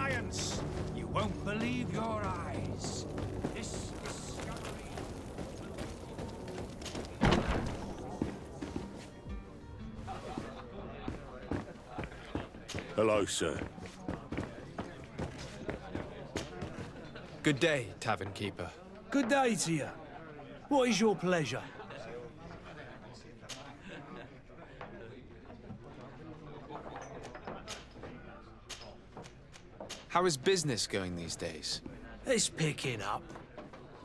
science. You won't believe your eyes. This discovery... Hello, sir. Good day, tavern keeper. Good day to you. What is your pleasure? How is business going these days? It's picking up.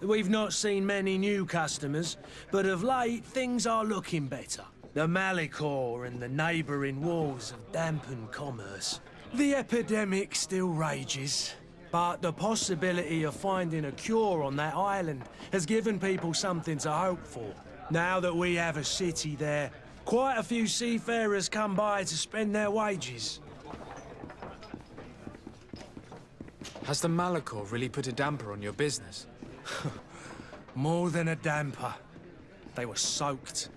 We've not seen many new customers, but of late things are looking better. The Malicor and the neighbouring wars have dampened commerce. The epidemic still rages, but the possibility of finding a cure on that island has given people something to hope for. Now that we have a city there, quite a few seafarers come by to spend their wages. Has the Malicor really put a damper on your business? More than a damper. They were soaked.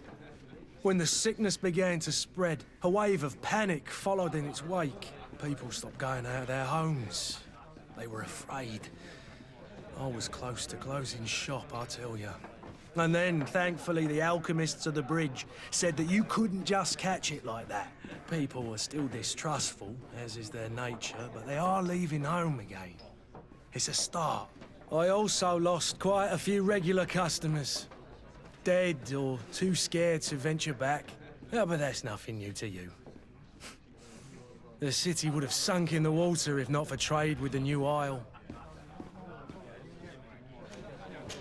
When the sickness began to spread, a wave of panic followed in its wake. People stopped going out of their homes. They were afraid. I was close to closing shop, I tell you. And then, thankfully, the alchemists of the bridge said that you couldn't just catch it like that. People are still distrustful, as is their nature, but they are leaving home again. It's a start. I also lost quite a few regular customers. Dead or too scared to venture back. Oh, but that's nothing new to you. The city would have sunk in the water if not for trade with the new isle.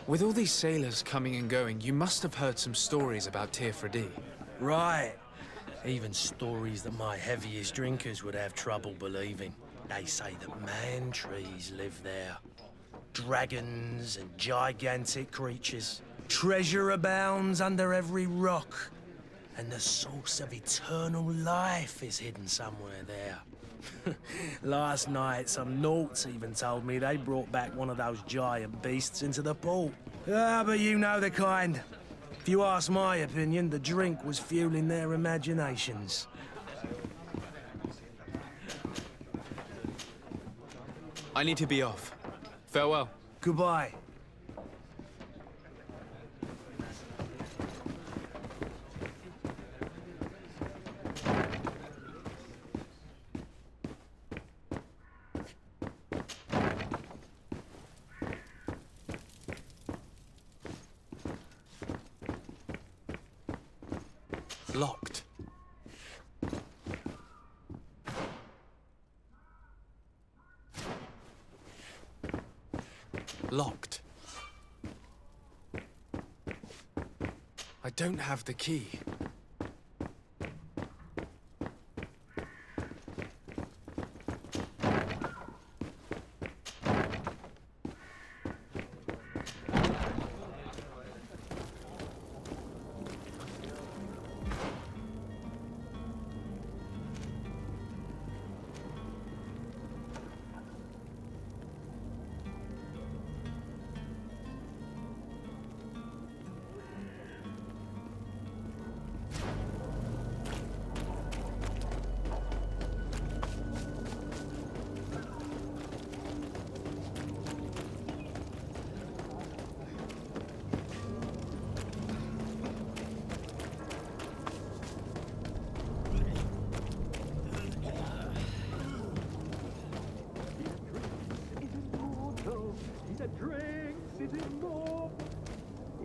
With all these sailors coming and going, you must have heard some stories about Tirfredi. Right. Even stories that my heaviest drinkers would have trouble believing. They say that man-trees live there. Dragons and gigantic creatures. Treasure abounds under every rock. And the source of eternal life is hidden somewhere there. Last night, some Nauts even told me they brought back one of those giant beasts into the port. Ah, but you know the kind. If you ask my opinion, the drink was fueling their imaginations. I need to be off. Farewell. Goodbye. Locked. Locked. I don't have the key.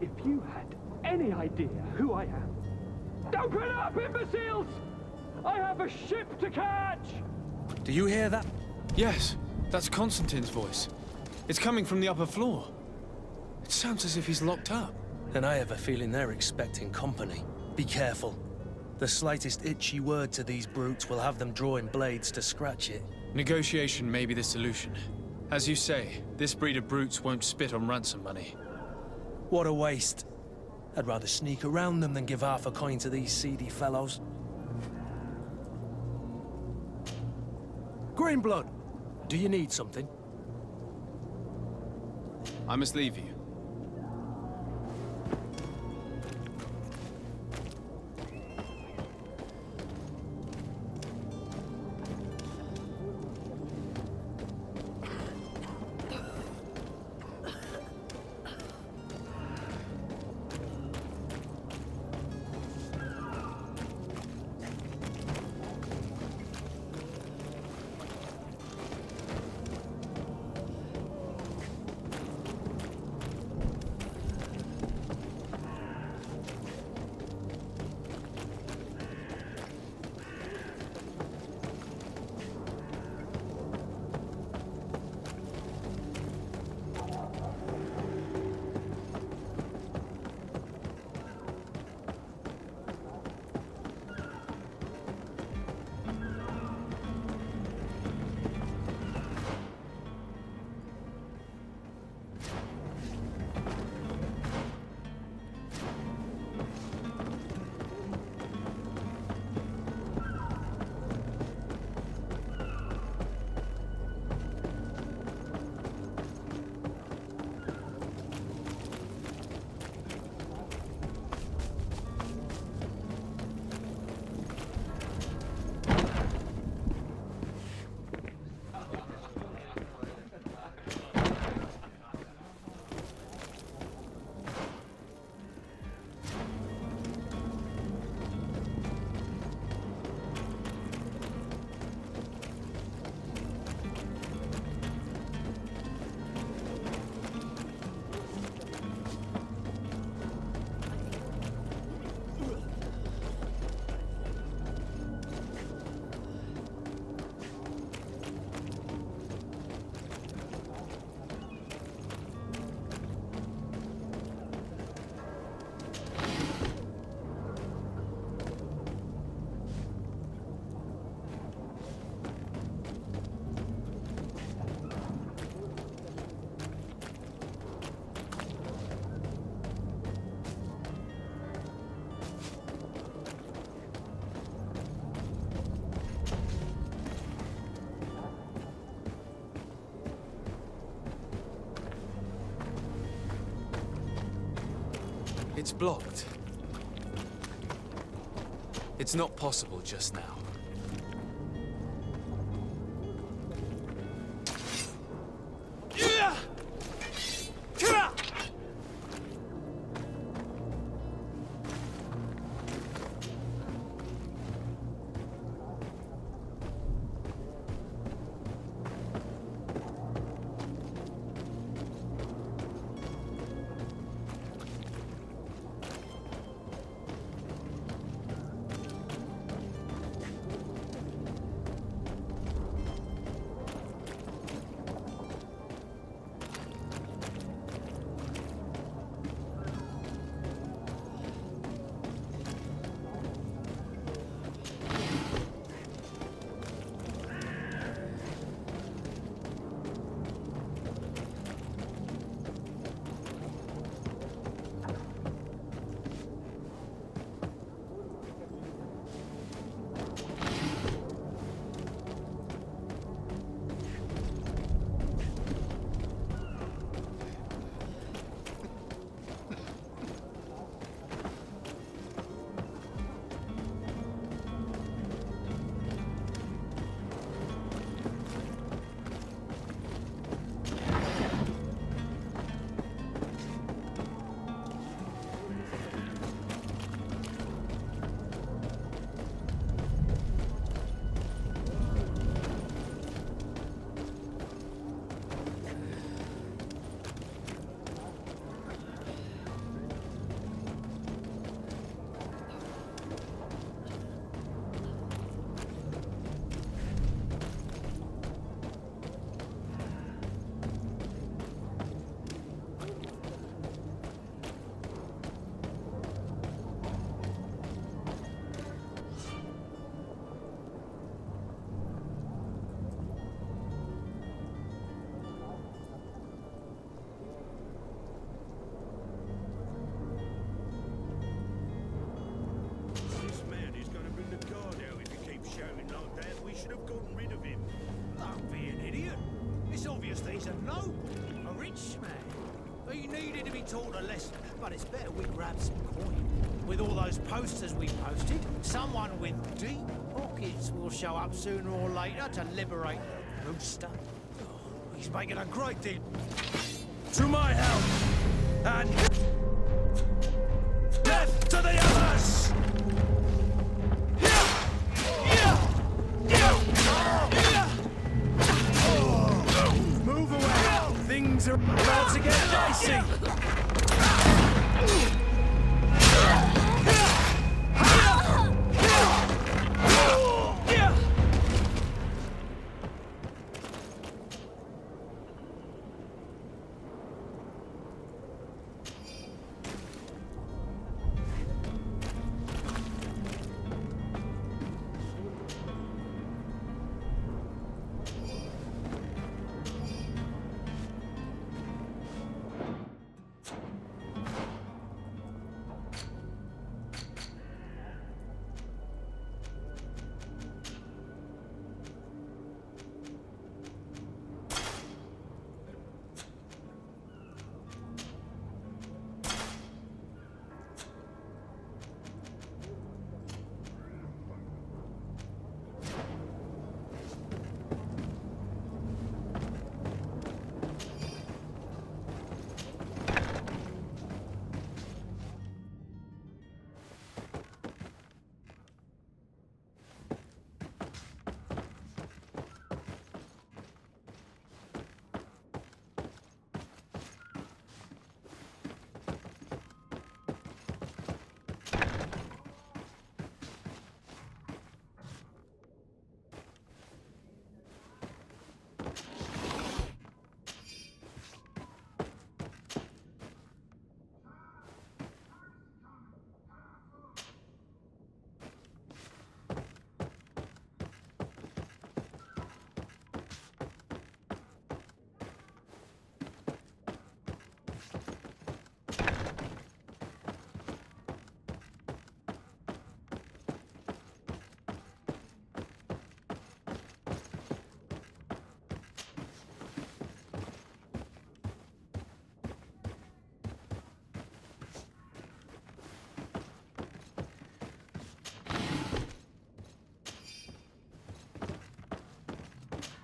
If you had any idea who I am... Open up, imbeciles! I have a ship to catch! Do you hear that? Yes, that's Constantine's voice. It's coming from the upper floor. It sounds as if he's locked up. And I have a feeling they're expecting company. Be careful. The slightest itchy word to these brutes will have them drawing blades to scratch it. Negotiation may be the solution. As you say, this breed of brutes won't spit on ransom money. What a waste. I'd rather sneak around them than give half a coin to these seedy fellows. Greenblood, do you need something? I must leave you. It's blocked. It's not possible just now. He's a noble, a rich man. He needed to be taught a lesson, but it's better we grab some coin. With all those posters we posted, someone with deep pockets will show up sooner or later to liberate the rooster. Oh, he's making a great deal. To my help! And death to the others! Move away! Things are about to get dicey!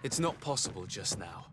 It's not possible just now.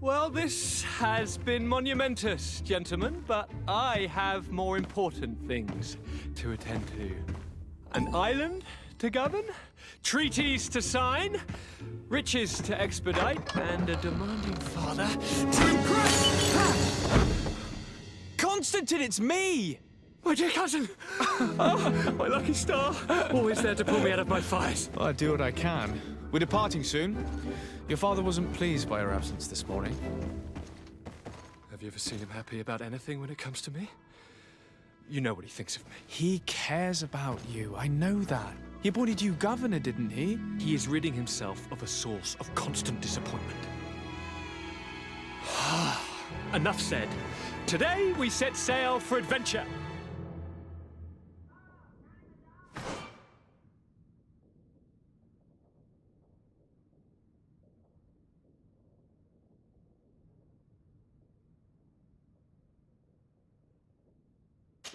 Well, this has been monumentous, gentlemen, but I have more important things to attend to. An island to govern, treaties to sign, riches to expedite, and a demanding father to impress. Constantine, it's me! My dear cousin! Oh, my lucky star! Always there to pull me out of my fires. Well, I do what I can. We're departing soon. Your father wasn't pleased by your absence this morning. Have you ever seen him happy about anything when it comes to me? You know what he thinks of me. He cares about you, I know that. He appointed you governor, didn't he? He is ridding himself of a source of constant disappointment. Enough said. Today we set sail for adventure.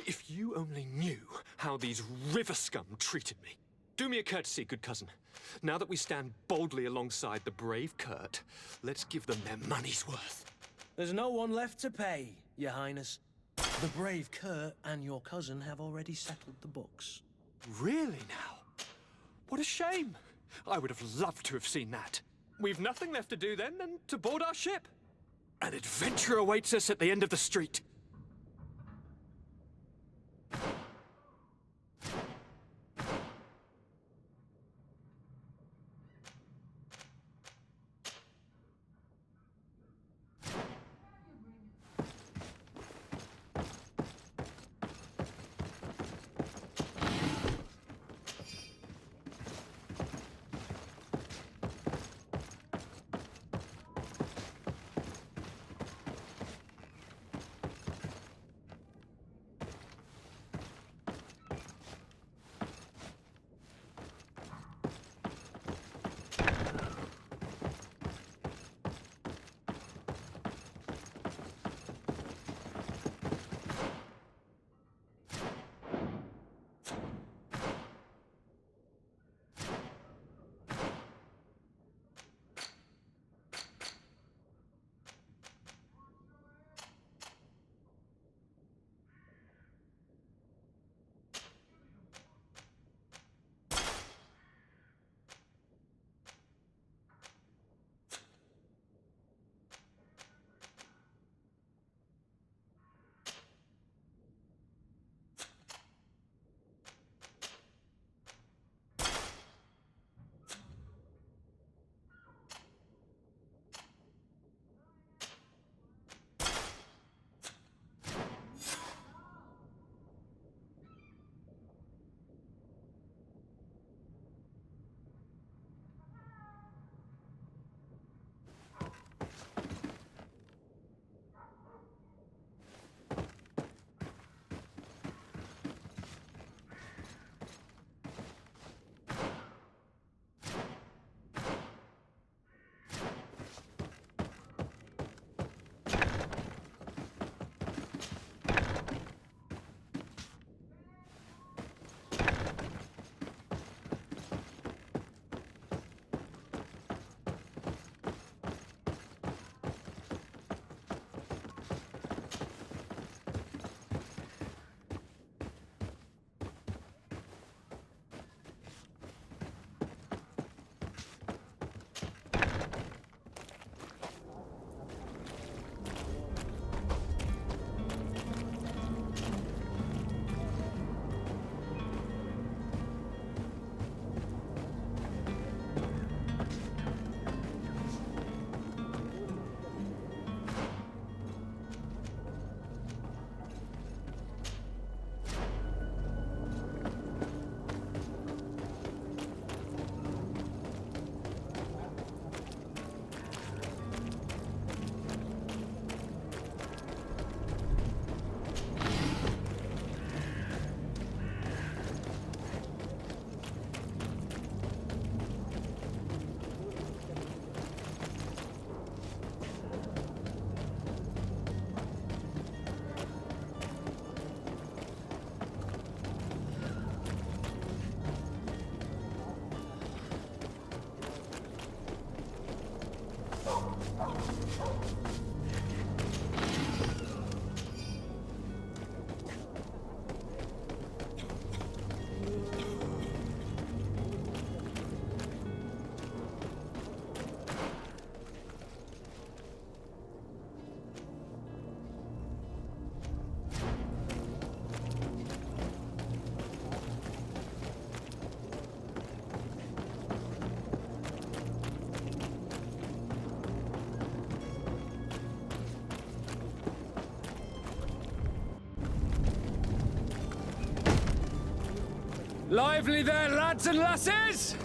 If you only knew how these river scum treated me. Do me a courtesy, good cousin. Now that we stand boldly alongside the brave Kurt, let's give them their money's worth. There's no one left to pay, Your Highness. The brave Kurt and your cousin have already settled the books. Really now? What a shame. I would have loved to have seen that. We've nothing left to do then than to board our ship. An adventure awaits us at the end of the street. Lively there, lads and lasses!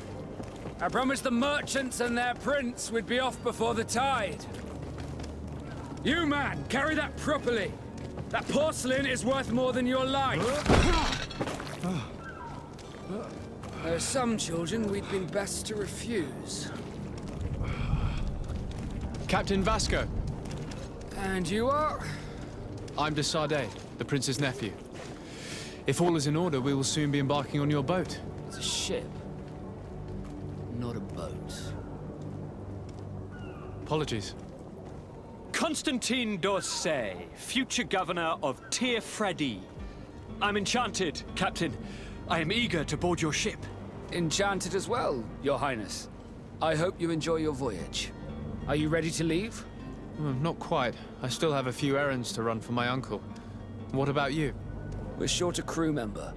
I promised the merchants and their prince we'd be off before the tide. You, man, carry that properly. That porcelain is worth more than your life. There are some children we'd been best to refuse. Captain Vasco. And you are? I'm de Sardet, the prince's nephew. If all is in order, we will soon be embarking on your boat. It's a ship, not a boat. Apologies. Constantine d'Orsay, future governor of Tir Freddy. I'm enchanted, Captain. I am eager to board your ship. Enchanted as well, Your Highness. I hope you enjoy your voyage. Are you ready to leave? Not quite. I still have a few errands to run for my uncle. What about you? We're short a crew member.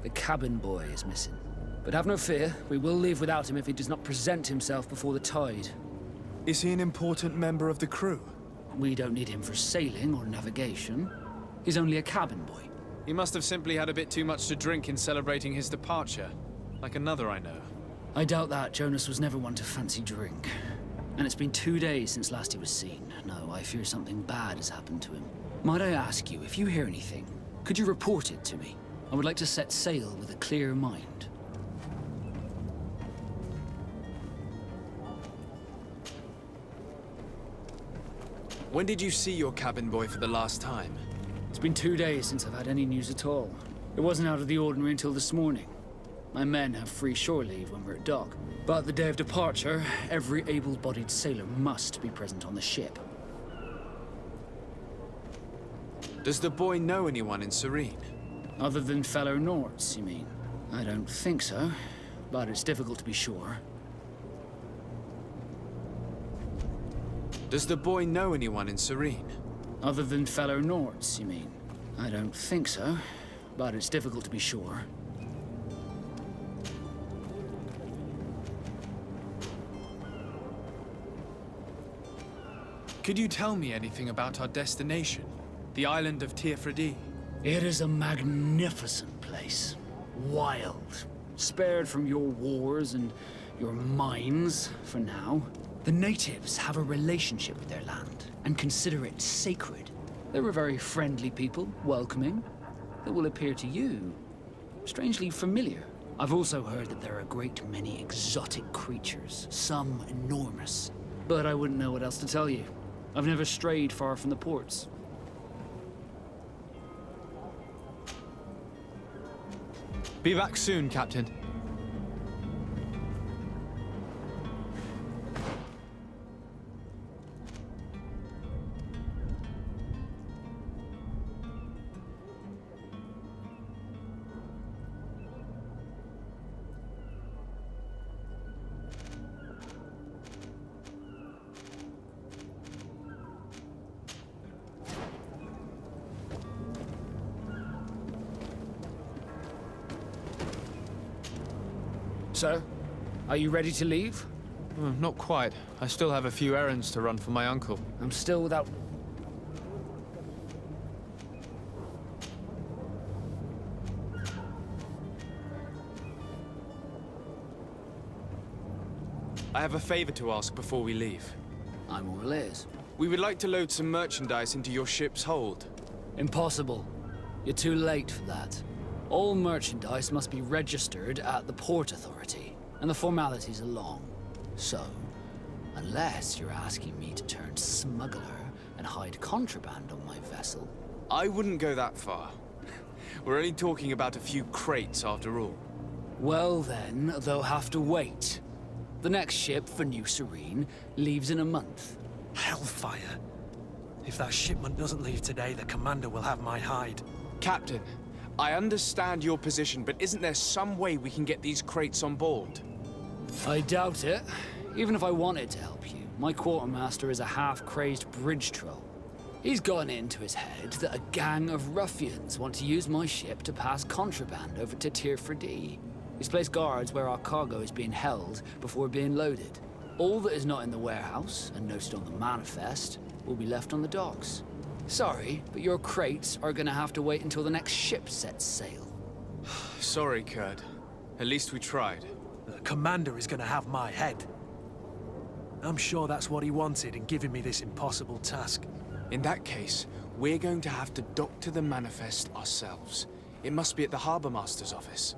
The cabin boy is missing. But have no fear, we will leave without him if he does not present himself before the tide. Is he an important member of the crew? We don't need him for sailing or navigation. He's only a cabin boy. He must have simply had a bit too much to drink in celebrating his departure. Like another I know. I doubt that. Jonas was never one to fancy drink. And it's been 2 days since last he was seen. No, I fear something bad has happened to him. Might I ask you, if you hear anything, could you report it to me? I would like to set sail with a clear mind. When did you see your cabin boy for the last time? It's been 2 days since I've had any news at all. It wasn't out of the ordinary until this morning. My men have free shore leave when we're at dock. But the day of departure, every able-bodied sailor must be present on the ship. Does the boy know anyone in Serene? Other than fellow Norts, you mean? I don't think so, but it's difficult to be sure. Does the boy know anyone in Serene? Other than fellow Norts, you mean? I don't think so, but it's difficult to be sure. Could you tell me anything about our destination? The island of Tir Freddy? It is a magnificent place. Wild. Spared from your wars and your mines, for now. The natives have a relationship with their land, and consider it sacred. They're a very friendly people, welcoming. That will appear to you strangely familiar. I've also heard that there are a great many exotic creatures, some enormous. But I wouldn't know what else to tell you. I've never strayed far from the ports. Be back soon, Captain. So, are you ready to leave? Not quite. I still have a few errands to run for my uncle. I'm still without... I have a favor to ask before we leave. I'm all ears. We would like to load some merchandise into your ship's hold. Impossible. You're too late for that. All merchandise must be registered at the Port Authority, and the formalities are long. So, unless you're asking me to turn smuggler and hide contraband on my vessel... I wouldn't go that far. We're only talking about a few crates after all. Well then, they'll have to wait. The next ship for New Serene leaves in a month. hellfire. If that shipment doesn't leave today, the commander will have my hide. Captain, I understand your position, but isn't there some way we can get these crates on board? I doubt it. Even if I wanted to help you, my quartermaster is a half-crazed bridge troll. He's gotten it into his head that a gang of ruffians want to use my ship to pass contraband over to Tier 4D. He's placed guards where our cargo is being held before being loaded. All that is not in the warehouse, and noted on the manifest, will be left on the docks. Sorry, but your crates are gonna have to wait until the next ship sets sail. Sorry, Kurt. At least we tried. The commander is gonna have my head. I'm sure that's what he wanted in giving me this impossible task. In that case, we're going to have to dock to the manifest ourselves. It must be at the Harbour Master's office.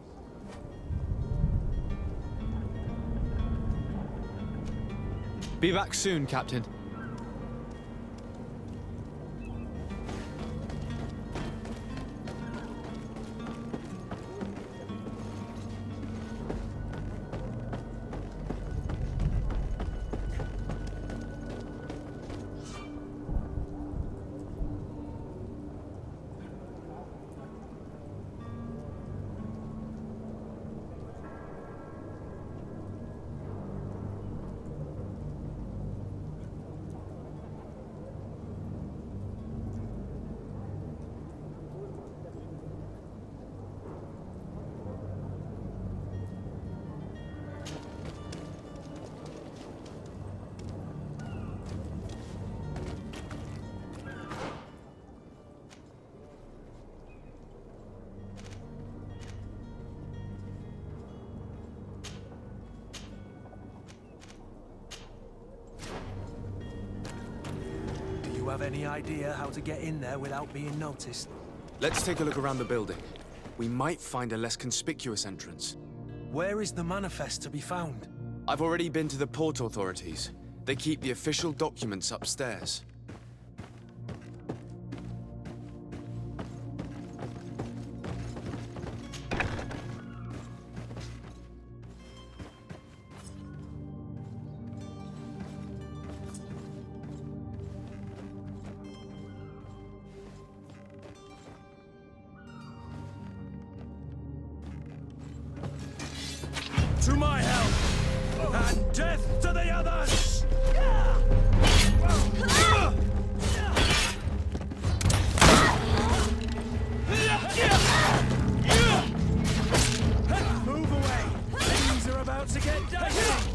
Be back soon, Captain. Do you have any idea how to get in there without being noticed? Let's take a look around the building. We might find a less conspicuous entrance. Where is the manifest to be found? I've already been to the port authorities. They keep the official documents upstairs. To my help! And death to the others! Move away! Things are about to get dicey!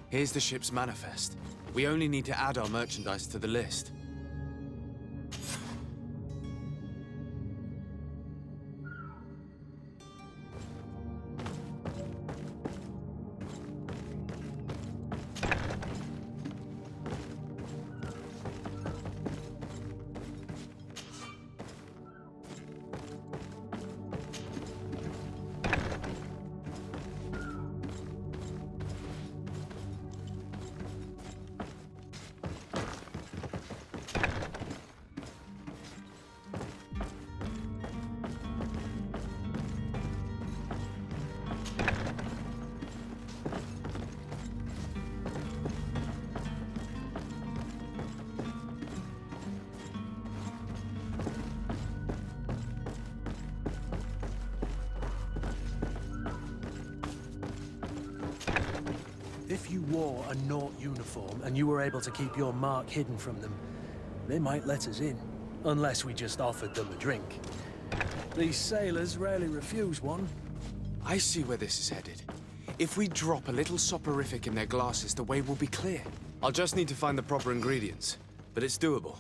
Here's the ship's manifest. We only need to add our merchandise to the list. If you wore a Naut uniform and you were able to keep your mark hidden from them, they might let us in. Unless we just offered them a drink. These sailors rarely refuse one. I see where this is headed. If we drop a little soporific in their glasses, the way will be clear. I'll just need to find the proper ingredients, but it's doable.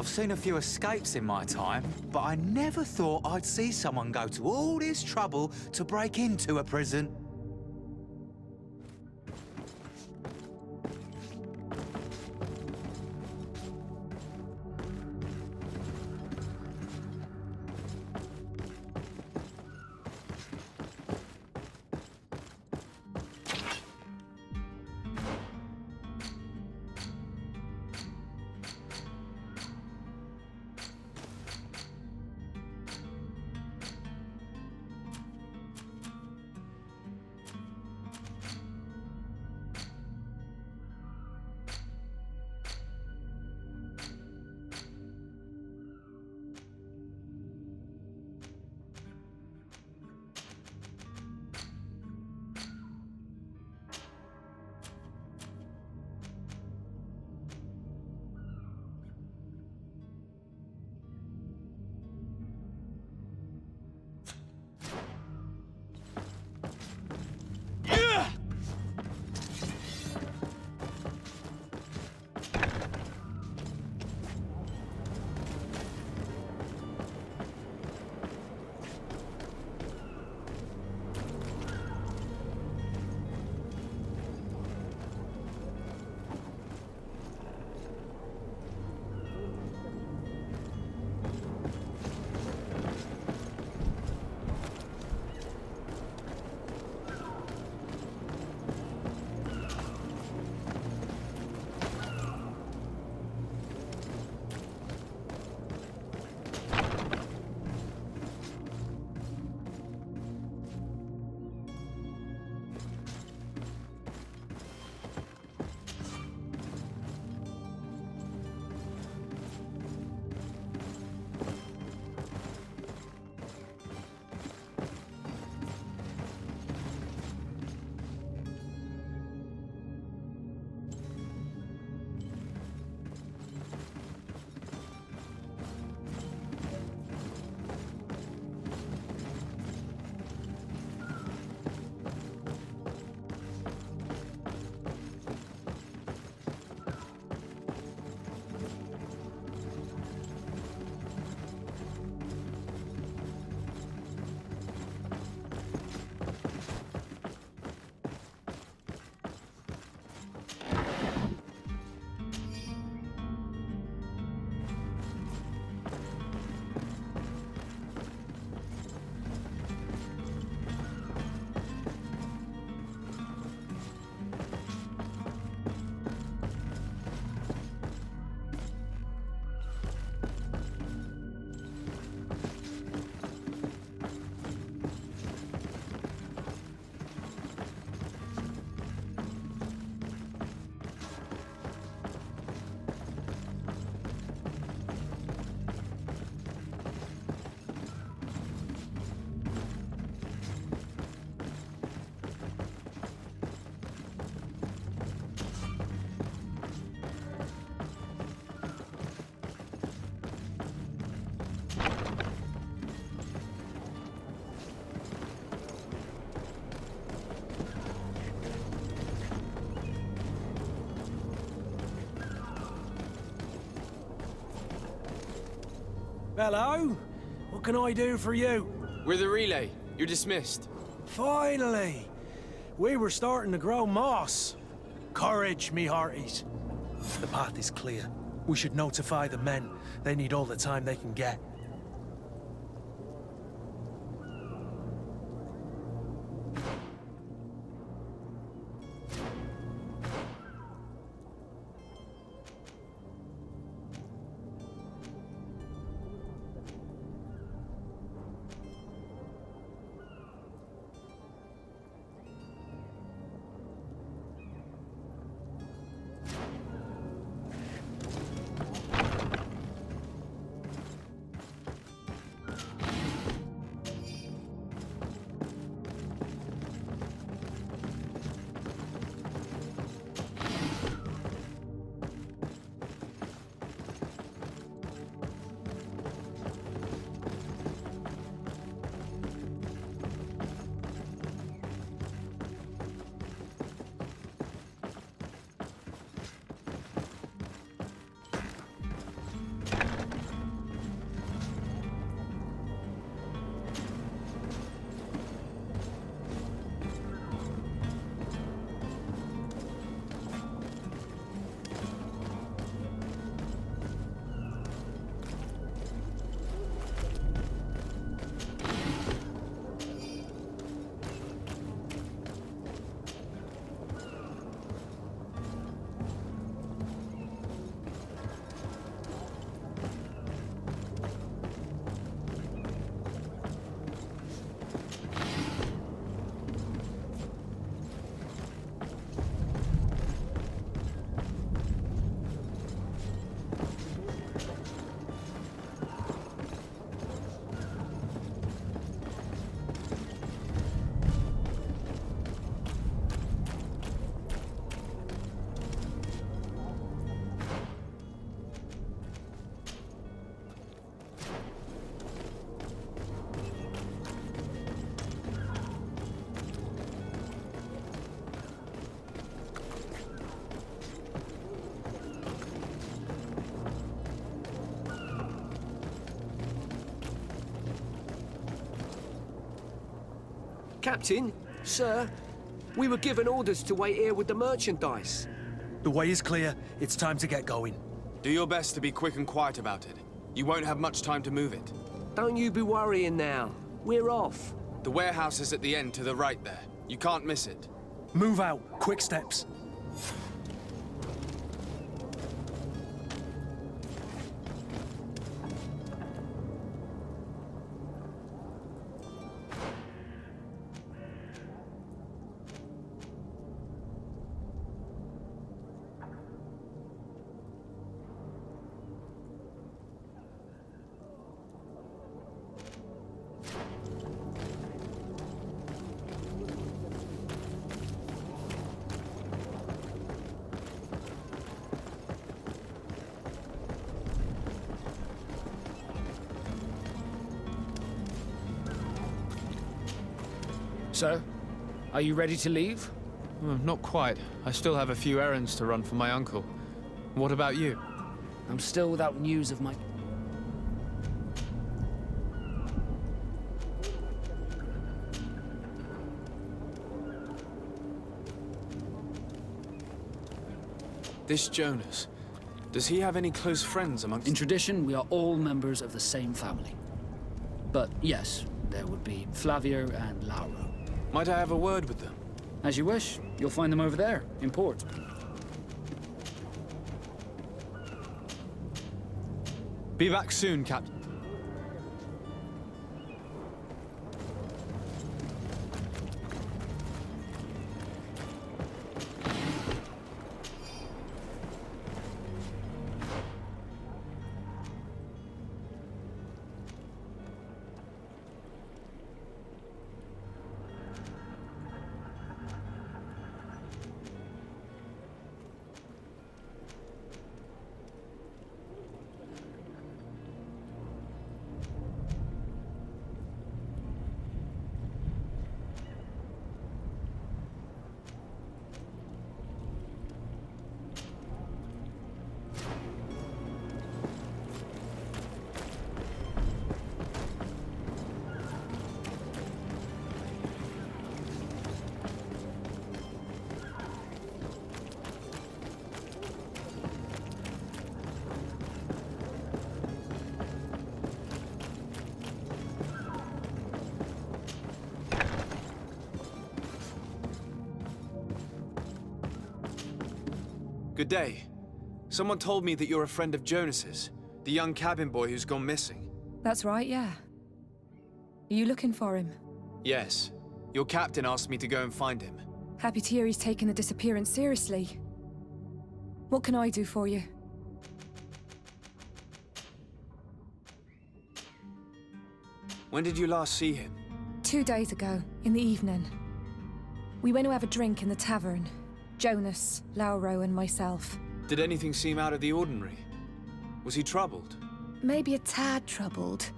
I've seen a few escapes in my time, but I never thought I'd see someone go to all this trouble to break into a prison. Hello? What can I do for you? We're the relay. You're dismissed. Finally! We were starting to grow moss. Courage, me hearties. The path is clear. We should notify the men. They need all the time they can get. Captain, sir, we were given orders to wait here with the merchandise. The way is clear. It's time to get going. Do your best to be quick and quiet about it. You won't have much time to move it. Don't you be worrying now. We're off. The warehouse is at the end to the right there. You can't miss it. Move out. Quick steps. Sir, are you ready to leave? Not quite. I still have a few errands to run for my uncle. What about you? I'm still without news of my... This Jonas, does he have any close friends amongst... In tradition, we are all members of the same family. But yes, there would be Flavia and Lauro. Might I have a word with them? As you wish. You'll find them over there, in port. Be back soon, Captain. day. Someone told me that you're a friend of Jonas's, the young cabin boy who's gone missing. That's right, yeah. Are you looking for him? Yes. Your captain asked me to go and find him. Happy to hear he's taken the disappearance seriously. What can I do for you? When did you last see him? 2 days ago, in the evening. We went to have a drink in the tavern. Jonas, Lauro, and myself. Did anything seem out of the ordinary? Was he troubled? Maybe a tad troubled.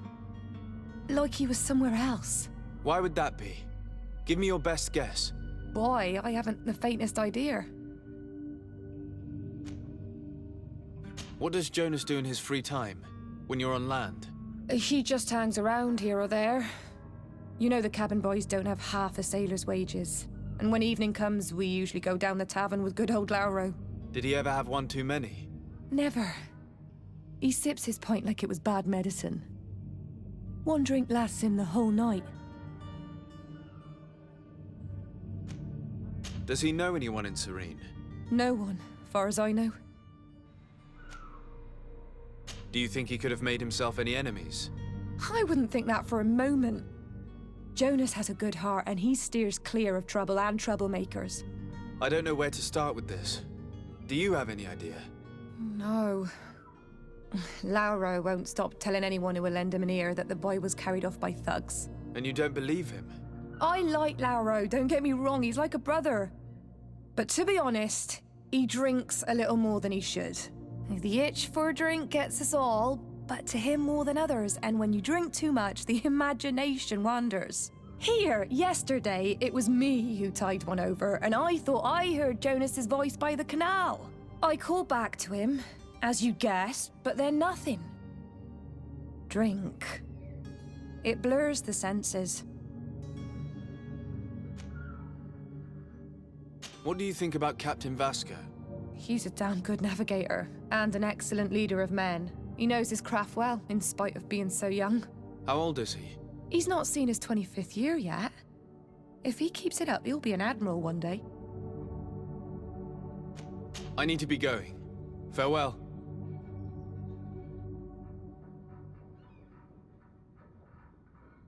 Like he was somewhere else. Why would that be? Give me your best guess. Why? I haven't the faintest idea. What does Jonas do in his free time, when you're on land? He just hangs around here or there. You know the cabin boys don't have half a sailor's wages. And when evening comes, we usually go down the tavern with good old Lauro. Did he ever have one too many? Never. He sips his pint like it was bad medicine. One drink lasts him the whole night. Does he know anyone in Serene? No one, far as I know. Do you think he could have made himself any enemies? I wouldn't think that for a moment. Jonas has a good heart and he steers clear of trouble and troublemakers. I don't know where to start with this. Do you have any idea? No. Lauro won't stop telling anyone who will lend him an ear that the boy was carried off by thugs. And you don't believe him? I like Lauro, don't get me wrong, he's like a brother. But to be honest, he drinks a little more than he should. The itch for a drink gets us all, but to him more than others, and when you drink too much, the imagination wanders. Here, yesterday, it was me who tied one over, and I thought I heard Jonas's voice by the canal. I called back to him, as you guessed, but then nothing. Drink. It blurs the senses. What do you think about Captain Vasco? He's a damn good navigator, and an excellent leader of men. He knows his craft well, in spite of being so young. How old is he? He's not seen his 25th year yet. If he keeps it up, he'll be an admiral one day. I need to be going. Farewell.